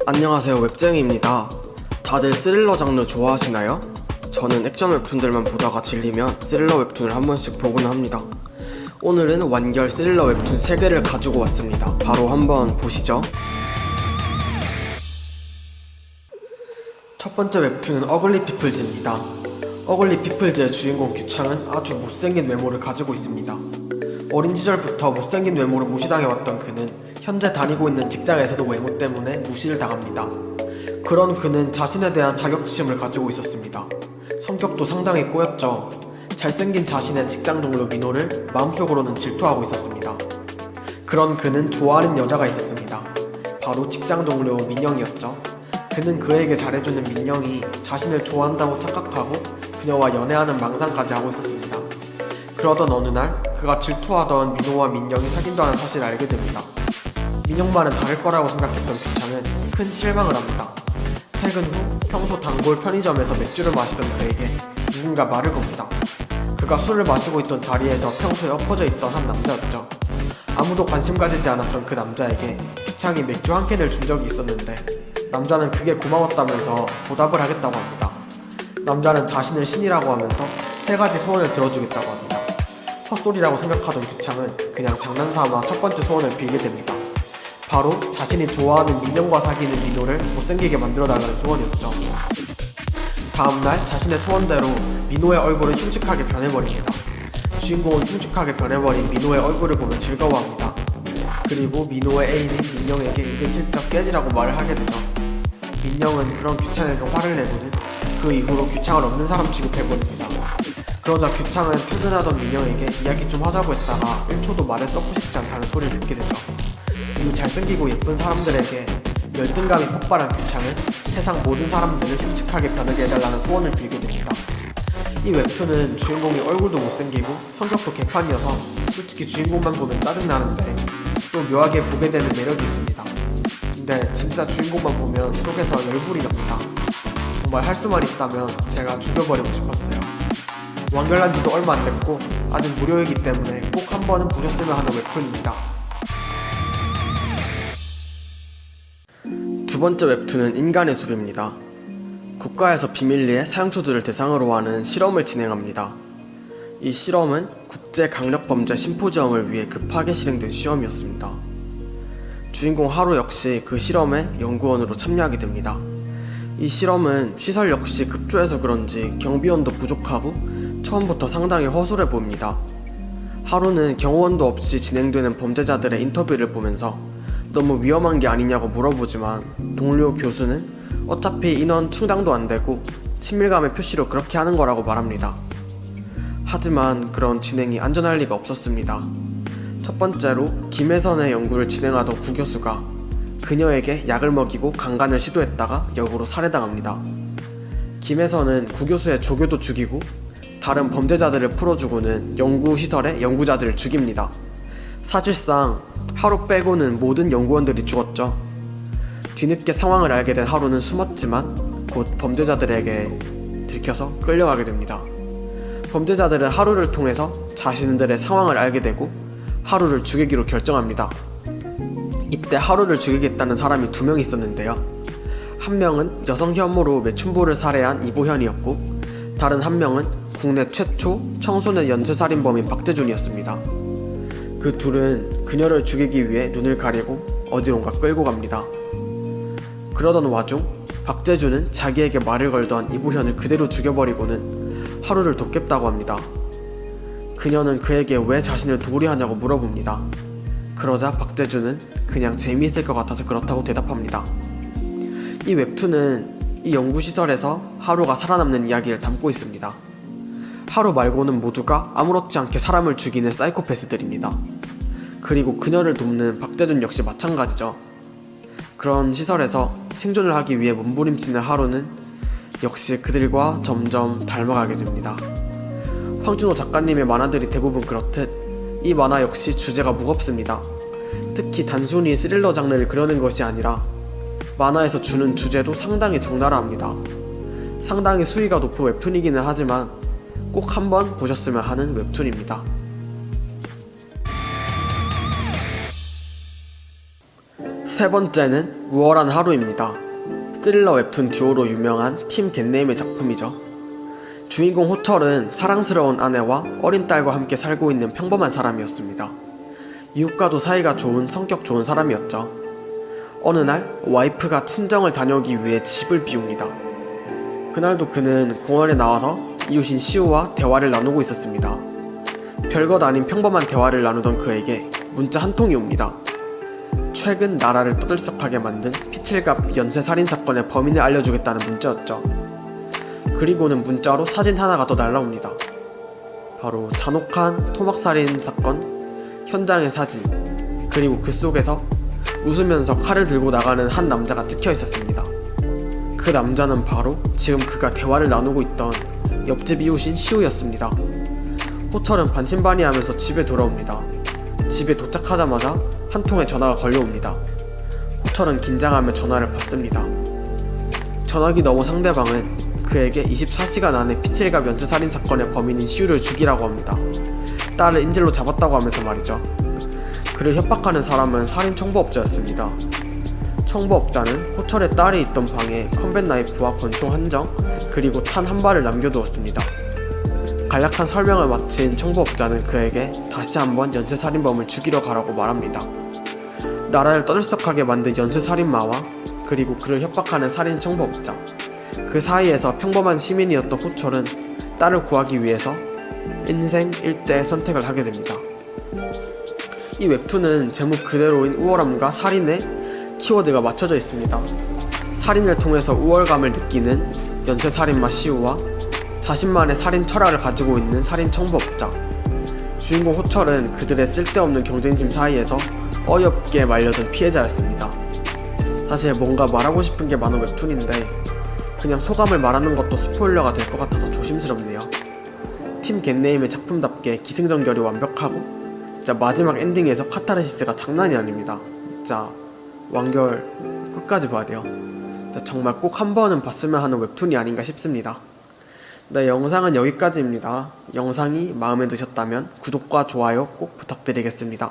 안녕하세요, 웹쟁이입니다. 다들 스릴러 장르 좋아하시나요? 저는 액션 웹툰들만 보다가 질리면 스릴러 웹툰을 한 번씩 보곤 합니다. 오늘은 완결 스릴러 웹툰 3개를 가지고 왔습니다. 바로 한번 보시죠. 첫 번째 웹툰은 어글리 피플즈입니다. 어글리 피플즈의 주인공 규창은 아주 못생긴 외모를 가지고 있습니다. 어린 시절부터 못생긴 외모를 무시당해왔던 그는 현재 다니고 있는 직장에서도 외모 때문에 무시를 당합니다. 그런 그는 자신에 대한 자격지심을 가지고 있었습니다. 성격도 상당히 꼬였죠. 잘생긴 자신의 직장 동료 민호를 마음속으로는 질투하고 있었습니다. 그런 그는 좋아하는 여자가 있었습니다. 바로 직장 동료 민영이었죠. 그는 그에게 잘해주는 민영이 자신을 좋아한다고 착각하고 그녀와 연애하는 망상까지 하고 있었습니다. 그러던 어느 날 그가 질투하던 민호와 민영이 사귄다는 사실을 알게 됩니다. 민영만은 다를 거라고 생각했던 규창은 큰 실망을 합니다. 퇴근 후 평소 단골 편의점에서 맥주를 마시던 그에게 누군가 말을 겁니다. 그가 술을 마시고 있던 자리에서 평소에 엎어져 있던 한 남자였죠. 아무도 관심 가지지 않았던 그 남자에게 규창이 맥주 한 캔을 준 적이 있었는데 남자는 그게 고마웠다면서 보답을 하겠다고 합니다. 남자는 자신을 신이라고 하면서 3가지 소원을 들어주겠다고 합니다. 헛소리라고 생각하던 규창은 그냥 장난삼아 첫 번째 소원을 빌게 됩니다. 바로 자신이 좋아하는 민영과 사귀는 민호를 못생기게 만들어달라는 소원이었죠. 다음날 자신의 소원대로 민호의 얼굴은 흉측하게 변해버립니다. 주인공은 흉측하게 변해버린 민호의 얼굴을 보며 즐거워합니다. 그리고 민호의 애인인 민영에게 은근슬쩍 깨지라고 말을 하게 되죠. 민영은 그런 규창에게 화를 내고는 그 이후로 규창을 없는 사람 취급해버립니다. 그러자 규창은 퇴근하던 민영에게 이야기 좀 하자고 했다가 1초도 말을 썩고 싶지 않다는 소리를 듣게 되죠. 이 잘생기고 예쁜 사람들에게 열등감이 폭발한 규창은 세상 모든 사람들을 흉측하게 변하게 해달라는 소원을 빌게 됩니다. 이 웹툰은 주인공이 얼굴도 못생기고 성격도 개판이어서 솔직히 주인공만 보면 짜증나는데 또 묘하게 보게 되는 매력이 있습니다. 근데 진짜 주인공만 보면 속에서 열불이 납니다. 정말 할 수만 있다면 제가 죽여버리고 싶었어요. 완결한 지도 얼마 안 됐고 아직 무료이기 때문에 꼭 한 번은 보셨으면 하는 웹툰입니다. 두 번째 웹툰은 인간의 숲입니다. 국가에서 비밀리에 사형수들을 대상으로 하는 실험을 진행합니다. 이 실험은 국제강력범죄 심포지엄을 위해 급하게 실행된 시험이었습니다. 주인공 하루 역시 그 실험에 연구원으로 참여하게 됩니다. 이 실험은 시설 역시 급조해서 그런지 경비원도 부족하고 처음부터 상당히 허술해 보입니다. 하루는 경호원도 없이 진행되는 범죄자들의 인터뷰를 보면서 너무 위험한 게 아니냐고 물어보지만 동료 교수는 어차피 인원 충당도 안 되고 친밀감의 표시로 그렇게 하는 거라고 말합니다. 하지만 그런 진행이 안전할 리가 없었습니다. 첫 번째로 김혜선의 연구를 진행하던 구 교수가 그녀에게 약을 먹이고 강간을 시도했다가 역으로 살해당합니다. 김혜선은 구 교수의 조교도 죽이고 다른 범죄자들을 풀어주고는 연구시설의 연구자들을 죽입니다. 사실상 하루 빼고는 모든 연구원들이 죽었죠. 뒤늦게 상황을 알게 된 하루는 숨었지만 곧 범죄자들에게 들켜서 끌려가게 됩니다. 범죄자들은 하루를 통해서 자신들의 상황을 알게 되고 하루를 죽이기로 결정합니다. 이때 하루를 죽이겠다는 사람이 2명 있었는데요. 한 명은 여성 혐오로 매춘부를 살해한 이보현이었고 다른 한 명은 국내 최초 청소년 연쇄살인범인 박재준이었습니다. 그 둘은 그녀를 죽이기 위해 눈을 가리고 어디론가 끌고 갑니다. 그러던 와중 박재준은 자기에게 말을 걸던 이보현을 그대로 죽여버리고는 하루를 돕겠다고 합니다. 그녀는 그에게 왜 자신을 도우려 하냐고 물어봅니다. 그러자 박재준은 그냥 재미있을 것 같아서 그렇다고 대답합니다. 이 웹툰은 이 연구시설에서 하루가 살아남는 이야기를 담고 있습니다. 하루 말고는 모두가 아무렇지 않게 사람을 죽이는 사이코패스들입니다. 그리고 그녀를 돕는 박재준 역시 마찬가지죠. 그런 시설에서 생존을 하기 위해 몸부림치는 하루는 역시 그들과 점점 닮아가게 됩니다. 황준호 작가님의 만화들이 대부분 그렇듯 이 만화 역시 주제가 무겁습니다. 특히 단순히 스릴러 장르를 그려낸 것이 아니라 만화에서 주는 주제도 상당히 적나라합니다. 상당히 수위가 높은 웹툰이기는 하지만 꼭 한번 보셨으면 하는 웹툰입니다. 세 번째는 우월한 하루입니다. 스릴러 웹툰 듀오로 유명한 팀 겟네임의 작품이죠. 주인공 호철은 사랑스러운 아내와 어린 딸과 함께 살고 있는 평범한 사람이었습니다. 이웃과도 사이가 좋은 성격 좋은 사람이었죠. 어느 날 와이프가 친정을 다녀오기 위해 집을 비웁니다. 그날도 그는 공원에 나와서 이웃인 시우와 대화를 나누고 있었습니다. 별것 아닌 평범한 대화를 나누던 그에게 문자 한 통이 옵니다. 최근 나라를 떠들썩하게 만든 피칠갑 연쇄살인 사건의 범인을 알려주겠다는 문자였죠. 그리고는 문자로 사진 하나가 더 날라옵니다. 바로 잔혹한 토막살인 사건 현장의 사진, 그리고 그 속에서 웃으면서 칼을 들고 나가는 한 남자가 찍혀 있었습니다. 그 남자는 바로 지금 그가 대화를 나누고 있던 옆집 이웃인 시우였습니다. 호철은 반신반의하면서 집에 돌아옵니다. 집에 도착하자마자 한 통의 전화가 걸려옵니다. 호철은 긴장하며 전화를 받습니다. 전화기 너머 상대방은 그에게 24시간 안에 피칠갑 연쇄살인 사건의 범인인 시우를 죽이라고 합니다. 딸을 인질로 잡았다고 하면서 말이죠. 그를 협박하는 사람은 살인 청부업자였습니다. 청부업자는 호철의 딸이 있던 방에 컴뱃 나이프와 권총 한 정, 그리고 탄 한 발을 남겨두었습니다. 간략한 설명을 마친 청부업자는 그에게 다시 한번 연쇄살인범을 죽이러 가라고 말합니다. 나라를 떠들썩하게 만든 연쇄살인마와 그리고 그를 협박하는 살인 청부업자, 그 사이에서 평범한 시민이었던 호철은 딸을 구하기 위해서 인생 일대의 선택을 하게 됩니다. 이 웹툰은 제목 그대로인 우월함과 살인의 키워드가 맞춰져 있습니다. 살인을 통해서 우월감을 느끼는 연쇄살인마 시우와 자신만의 살인 철학을 가지고 있는 살인 청부업자, 주인공 호철은 그들의 쓸데없는 경쟁심 사이에서 어이없게 말려든 피해자였습니다. 사실 뭔가 말하고 싶은 게 많은 웹툰인데 그냥 소감을 말하는 것도 스포일러가 될 것 같아서 조심스럽네요. 팀 겟네임의 작품답게 기승전결이 완벽하고 진짜 마지막 엔딩에서 카타르시스가 장난이 아닙니다. 진짜 완결 끝까지 봐야 돼요. 진짜 정말 꼭 한 번은 봤으면 하는 웹툰이 아닌가 싶습니다. 네, 영상은 여기까지입니다. 영상이 마음에 드셨다면 구독과 좋아요 꼭 부탁드리겠습니다.